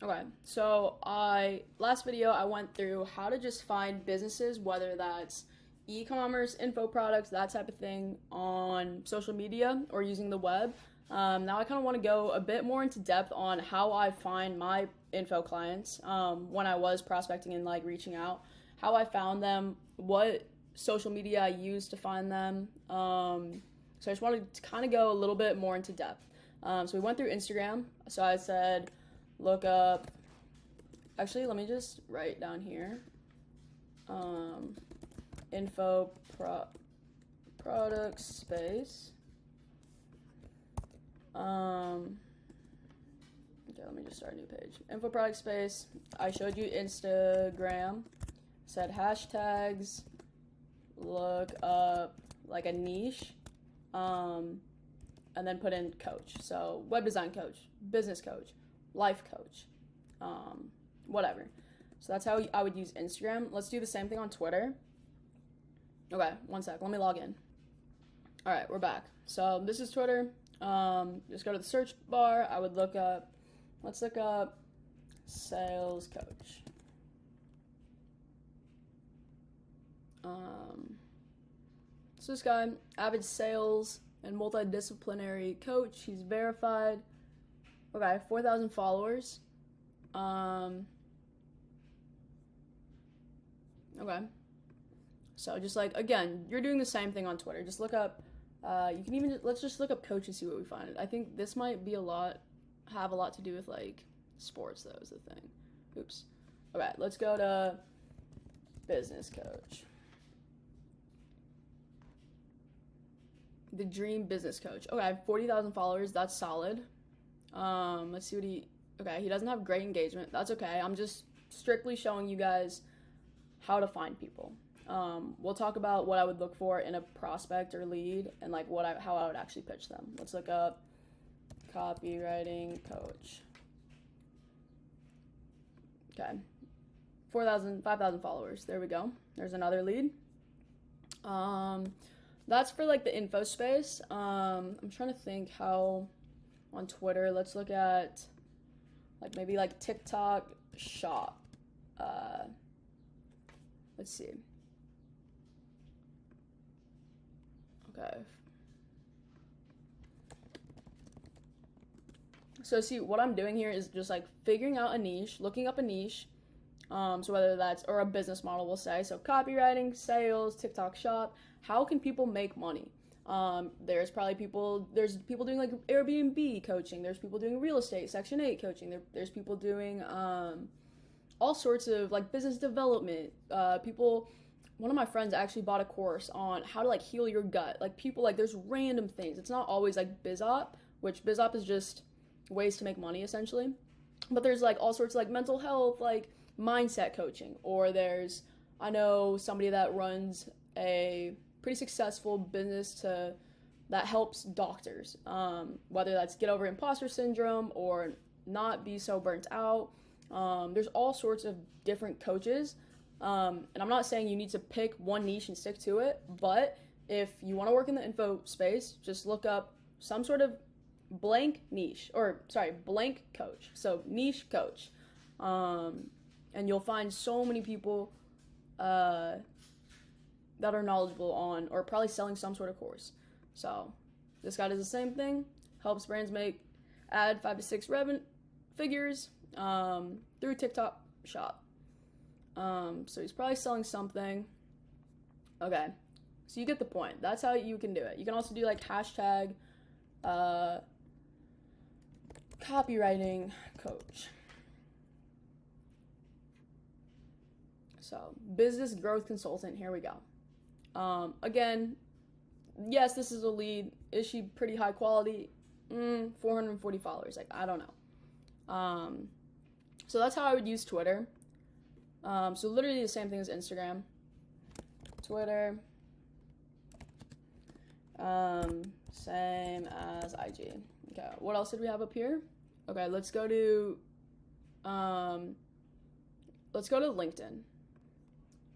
Okay, so last video I went through how to just find businesses, whether that's e-commerce, info products, that type of thing on social media or using the web. Now I kind of want to go a bit more into depth on how I find my info clients when I was prospecting and like reaching out, how I found them, what social media I used to find them. So I just wanted to kind of go a little bit more into depth. So we went through Instagram. So I said, look up. Actually, let me just write down here. Info product space. Okay, let me just start a new page. Info product space. I showed you Instagram. Said hashtags. Look up like a niche. And then put in coach. So web design coach, business coach, life coach, whatever. So that's how I would use Instagram. Let's do the same thing on Twitter. Okay, one sec. Let me log in. All right, we're back. So this is Twitter. Just go to the search bar. I would look up, let's look up sales coach. So this guy, avid sales and multidisciplinary coach. He's verified. Okay, 4,000 followers. Okay. So just like, again, you're doing the same thing on Twitter. Just look up, you can even, let's just look up coach and see what we find. I think this might be have a lot to do with like sports though is the thing. Oops. Okay, let's go to business coach. The dream business coach. Okay, 40,000 followers. That's solid. Let's see what okay, he doesn't have great engagement. That's okay. I'm just strictly showing you guys how to find people. We'll talk about what I would look for in a prospect or lead and like how I would actually pitch them. Let's look up copywriting coach. Okay. 5,000 followers. There we go. There's another lead. That's for like the info space. I'm trying to think how on Twitter. Let's look at like maybe like TikTok shop. Let's see. Okay. So see, what I'm doing here is just like figuring out a niche, looking up a niche. So whether that's, or a business model, we'll say, so copywriting, sales, TikTok shop, how can people make money? There's people doing like Airbnb coaching, there's people doing real estate, Section 8 coaching, there's people doing all sorts of like business development. One of my friends actually bought a course on how to like heal your gut. Like people, like there's random things. It's not always like BizOp, which BizOp is just ways to make money essentially. But there's like all sorts of like mental health, like mindset coaching, or I know somebody that runs a pretty successful business that helps doctors, whether that's get over imposter syndrome or not be so burnt out. There's all sorts of different coaches, and I'm not saying you need to pick one niche and stick to it, but if you want to work in the info space, just look up some sort of blank coach. So niche coach. And you'll find so many people that are knowledgeable on or probably selling some sort of course. So this guy does the same thing, helps brands add 5 to 6 figures through TikTok shop. So he's probably selling something. Okay, so you get the point. That's how you can do it. You can also do like hashtag copywriting coach. So business growth consultant, here we go. Again, yes, this is a lead. Is she pretty high quality? 440 followers, like I don't know. So that's how I would use Twitter. So literally the same thing as Instagram. Twitter, same as IG. Okay, what else did we have up here? Okay, let's go to LinkedIn.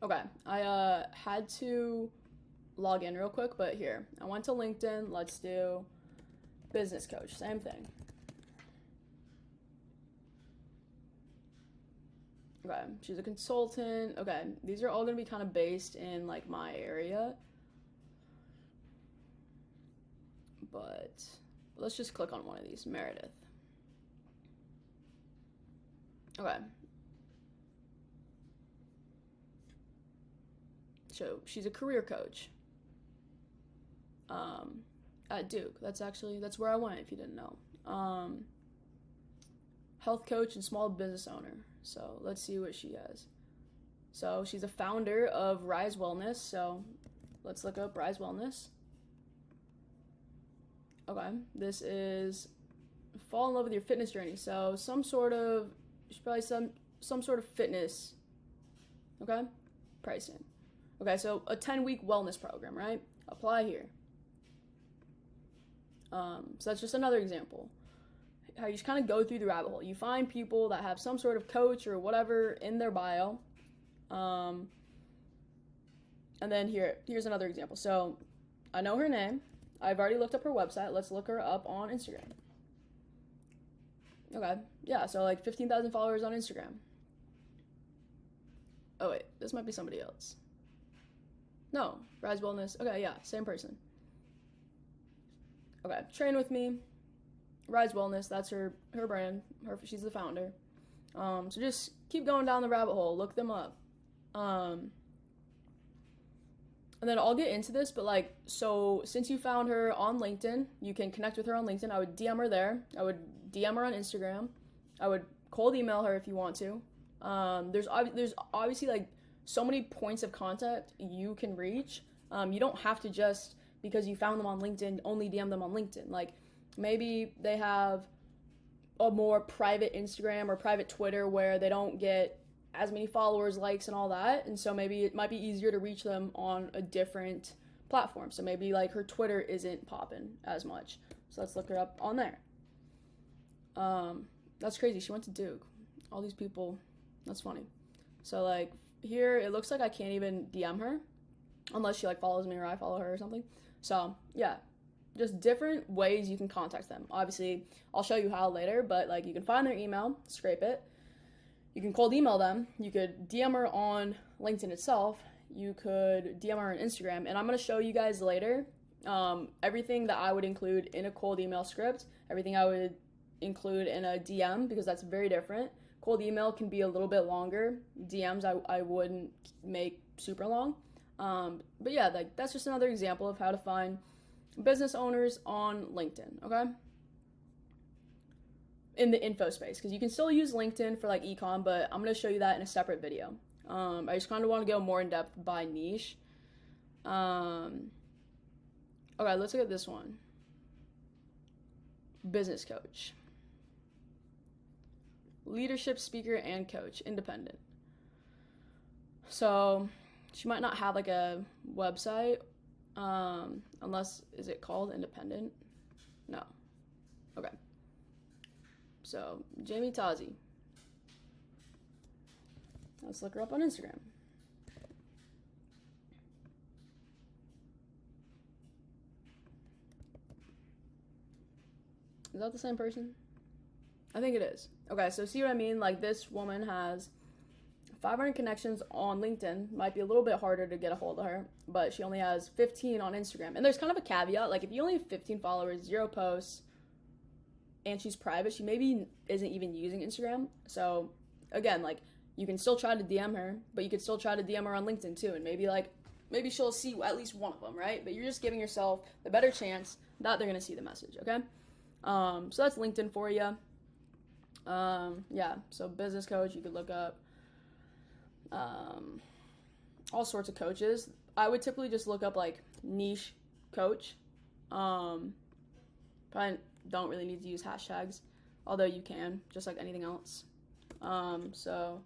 Okay, I had to log in real quick, but here, I went to LinkedIn. Let's do business coach, same thing. Okay, she's a consultant. Okay, these are all gonna be kind of based in like my area. But let's just click on one of these, Meredith. Okay. So she's a career coach at Duke. That's where I went if you didn't know. Health coach and small business owner. So let's see what she has. So she's a founder of Rise Wellness. So let's look up Rise Wellness. Okay, this is fall in love with your fitness journey. So probably some sort of fitness. Okay, pricing. Okay, so a 10-week wellness program, right? Apply here. So that's just another example. How you just kind of go through the rabbit hole. You find people that have some sort of coach or whatever in their bio. And then here's another example. So I know her name. I've already looked up her website. Let's look her up on Instagram. Okay, yeah, so like 15,000 followers on Instagram. Oh wait, this might be somebody else. No, Rise Wellness. Okay, yeah, same person. Okay, train with me. Rise Wellness, that's her brand. She's the founder. So just keep going down the rabbit hole. Look them up. And then I'll get into this, but like, so since you found her on LinkedIn, you can connect with her on LinkedIn. I would DM her there. I would DM her on Instagram. I would cold email her if you want to. There's obviously like so many points of contact you can reach. You don't have to just, because you found them on LinkedIn, only DM them on LinkedIn. Like maybe they have a more private Instagram or private Twitter where they don't get as many followers, likes, and all that. And so maybe it might be easier to reach them on a different platform. So maybe like her Twitter isn't popping as much. So let's look her up on there. That's crazy. She went to Duke. All these people. That's funny. So like here, it looks like I can't even DM her unless she like follows me or I follow her or something. So yeah, just different ways you can contact them. Obviously, I'll show you how later, but like you can find their email, scrape it. You can cold email them. You could DM her on LinkedIn itself. You could DM her on Instagram. And I'm going to show you guys later everything that I would include in a cold email script, everything I would include in a DM, because that's very different. Cold email can be a little bit longer. DMs I wouldn't make super long. But yeah, like that's just another example of how to find business owners on LinkedIn, okay? In the info space, because you can still use LinkedIn for like ecom, but I'm going to show you that in a separate video. I just kind of want to go more in depth by niche. Okay, let's look at this one. Business coach, leadership speaker and coach, independent. So she might not have like a website, unless, is it called independent? No. Okay. So, Jamie Tazi. Let's look her up on Instagram. Is that the same person? I think it is. Okay, so see what I mean? Like this woman has 500 connections on LinkedIn. Might be a little bit harder to get a hold of her, but she only has 15 on Instagram. And there's kind of a caveat. Like if you only have 15 followers, 0 posts, and she's private, she maybe isn't even using Instagram. So again, like you can still try to DM her, but you could still try to DM her on LinkedIn too, and maybe she'll see at least one of them, right? But you're just giving yourself the better chance that they're gonna see the message, okay? So that's LinkedIn for you. Yeah, so business coach, you could look up all sorts of coaches. I would typically just look up like niche coach. Probably don't really need to use hashtags, although you can, just like anything else. So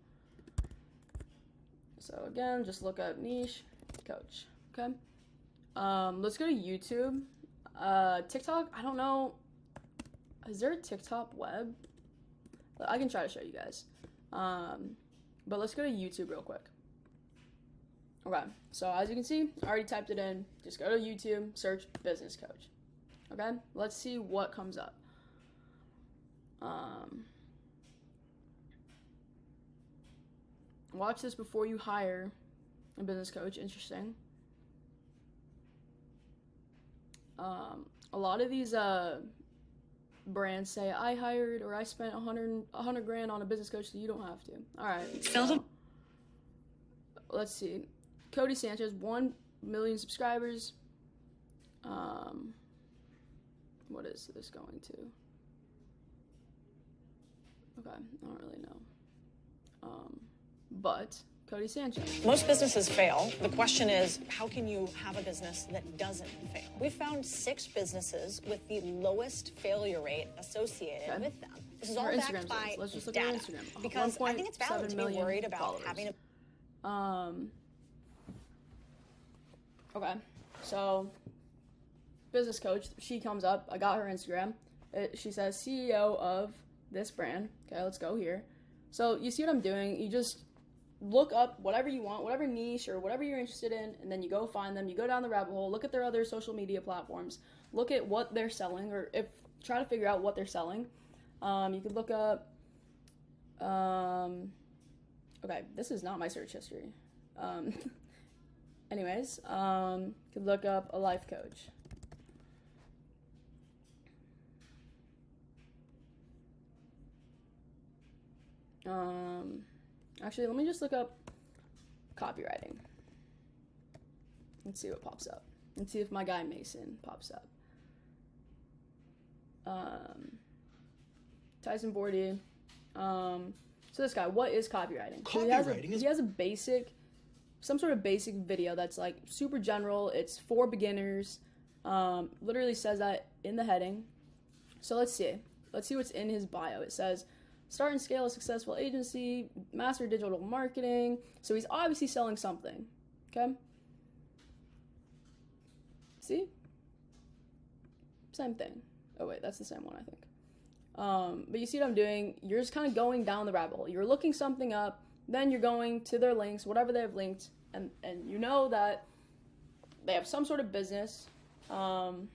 again, just look up niche coach, okay? Let's go to YouTube. TikTok, I don't know, is there a TikTok web? I can try to show you guys. But let's go to YouTube real quick. Okay, so as you can see, I already typed it in. Just go to YouTube, search business coach. Okay, let's see what comes up. watch this before you hire a business coach. Interesting. A lot of these brands say I hired or I spent 100 grand on a business coach, so you don't have to. All right. So, let's see. Cody Sanchez, 1 million subscribers. What is this going to? Okay, I don't really know. But Cody Sanchez. Most businesses fail. The question is, how can you have a business that doesn't fail? We found 6 businesses with the lowest failure rate associated with them. This is all backed by Let's just look data. at Instagram. Because I think it's valid to be worried about followers. having a... Okay, so business coach, she comes up. I got her Instagram. She says CEO of this brand. Okay, let's go here. So you see what I'm doing? You just look up whatever you want, whatever niche or whatever you're interested in, and then you go find them. You go down the rabbit hole, look at their other social media platforms, look at what they're selling, or try to figure out what they're selling. You could look up. Okay, this is not my search history. Anyways, could look up a life coach. Actually, let me just look up copywriting. Let's see what pops up. Let's see if my guy Mason pops up. Tyson Bordy. So this guy, what is copywriting? Copywriting he has a basic, some sort of basic video that's like super general. It's for beginners. Literally says that in the heading. So let's see. Let's see what's in his bio. It says, start and scale a successful agency, master digital marketing. So he's obviously selling something. Okay? See? Same thing. Oh wait, that's the same one, I think. But you see what I'm doing? You're just kind of going down the rabbit hole. You're looking something up, then you're going to their links, whatever they have linked, and you know that they have some sort of business. And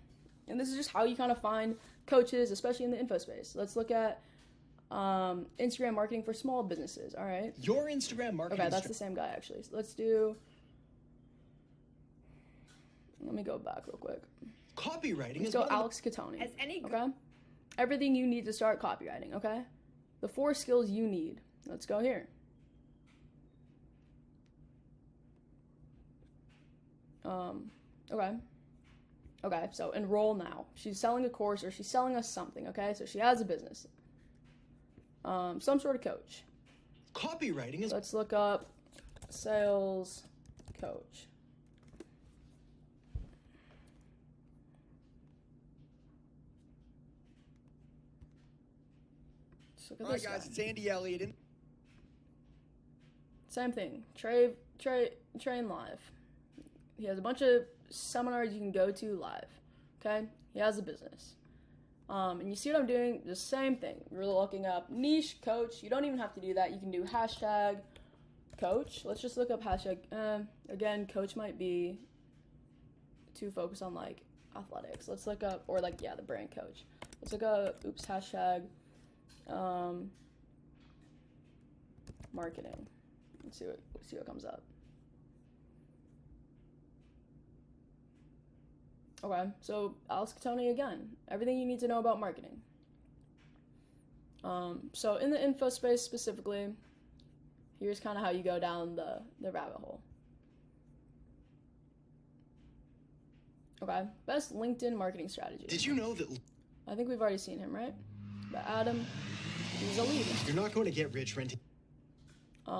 this is just how you kind of find coaches, especially in the info space. Let's look at Instagram marketing for small businesses. All right. Your Instagram marketing. Okay, that's the same guy actually. So let's do. Let me go back real quick. Copywriting. Let's go Alex Catoni. Okay. Everything you need to start copywriting. Okay. The 4 skills you need. Let's go here. Okay. Okay, so enroll now. She's selling a course or she's selling us something, okay? So she has a business. Some sort of coach. Copywriting is... Let's look up sales coach. Let's look at this guys, guy. it's Andy Elliott. Same thing. Train live. He has a bunch of seminars you can go to live. Okay? He has a business. And you see what I'm doing? The same thing. You're looking up niche coach. You don't even have to do that. You can do hashtag coach. Let's just look up hashtag. Again, coach might be too focused on like athletics. Let's look up, or like, yeah, the brand coach. Let's look up, hashtag marketing. Let's see what comes up. Okay, so Alex Catoni again. Everything you need to know about marketing. So in the info space specifically, here's kind of how you go down the rabbit hole. Okay, best LinkedIn marketing strategy. Did you know that... I think we've already seen him, right? But Adam, he's a lead. You're not going to get rich renting...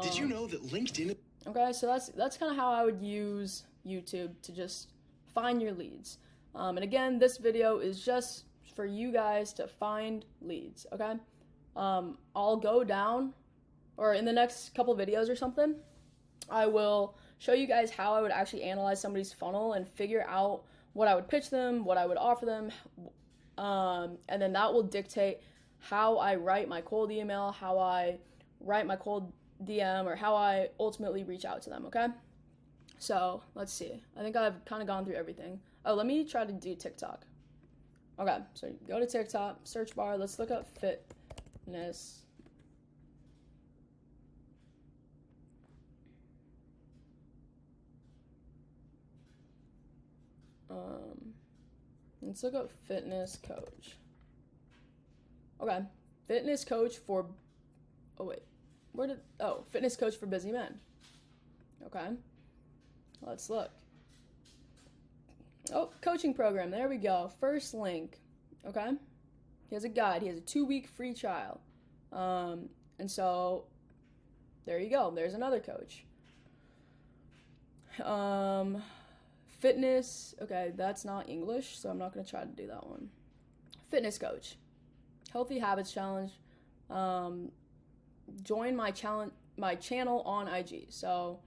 Did you know that LinkedIn... Okay, so that's kind of how I would use YouTube to just find your leads. And again, this video is just for you guys to find leads, okay? I'll go down, or in the next couple videos or something, I will show you guys how I would actually analyze somebody's funnel and figure out what I would pitch them, what I would offer them, and then that will dictate how I write my cold email, how I write my cold DM, or how I ultimately reach out to them, okay? So, let's see. I think I've kind of gone through everything. Oh, let me try to do TikTok. Okay, so go to TikTok, search bar, let's look up fitness. Let's look up fitness coach. Okay, fitness coach for, fitness coach for busy men. Okay, let's look. Oh, coaching program, there we go, first link, okay? He has a guide, he has a 2-week free trial. And so, there you go, there's another coach. Fitness, okay, that's not English, so I'm not going to try to do that one. Fitness coach, healthy habits challenge. Join my channel on IG. So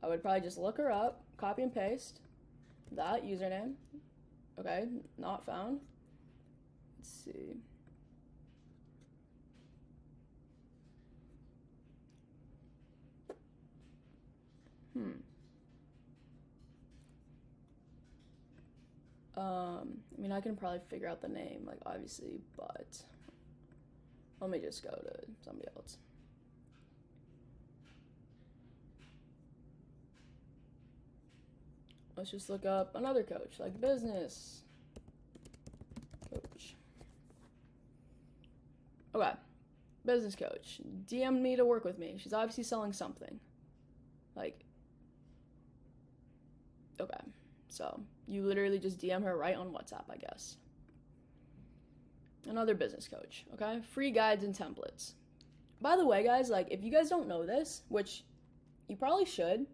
I would probably just look her up, copy and paste that username. Okay, not found. Let's see. I mean, I can probably figure out the name, like, obviously, but let me just go to somebody else. Let's just look up another coach, like business coach. Okay, business coach. DM me to work with me. She's obviously selling something. Like, okay, so you literally just DM her right on WhatsApp, I guess. Another business coach, okay? Free guides and templates. By the way, guys, like, if you guys don't know this, which you probably should,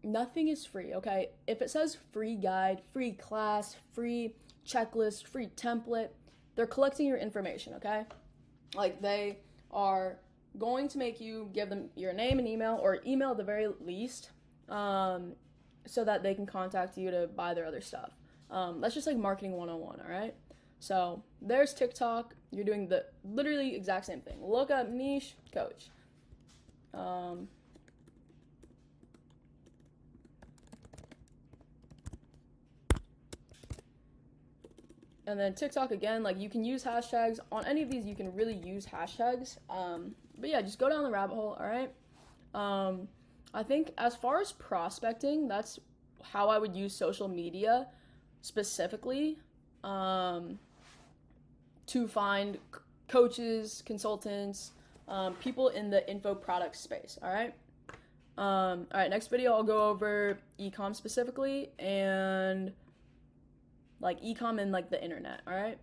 nothing is free, okay? If it says free guide, free class, free checklist, free template, they're collecting your information, okay? Like, they are going to make you give them your name and email, or email at the very least, so that they can contact you to buy their other stuff. That's just like marketing 101, all right? So there's TikTok. You're doing the literally exact same thing. Look up niche coach. And then TikTok again, like, you can use hashtags. On any of these, you can really use hashtags. But yeah, just go down the rabbit hole, all right? I think as far as prospecting, that's how I would use social media specifically to find coaches, consultants, people in the info product space, all right? All right, next video I'll go over e-com specifically and like e-com and like the internet, all right?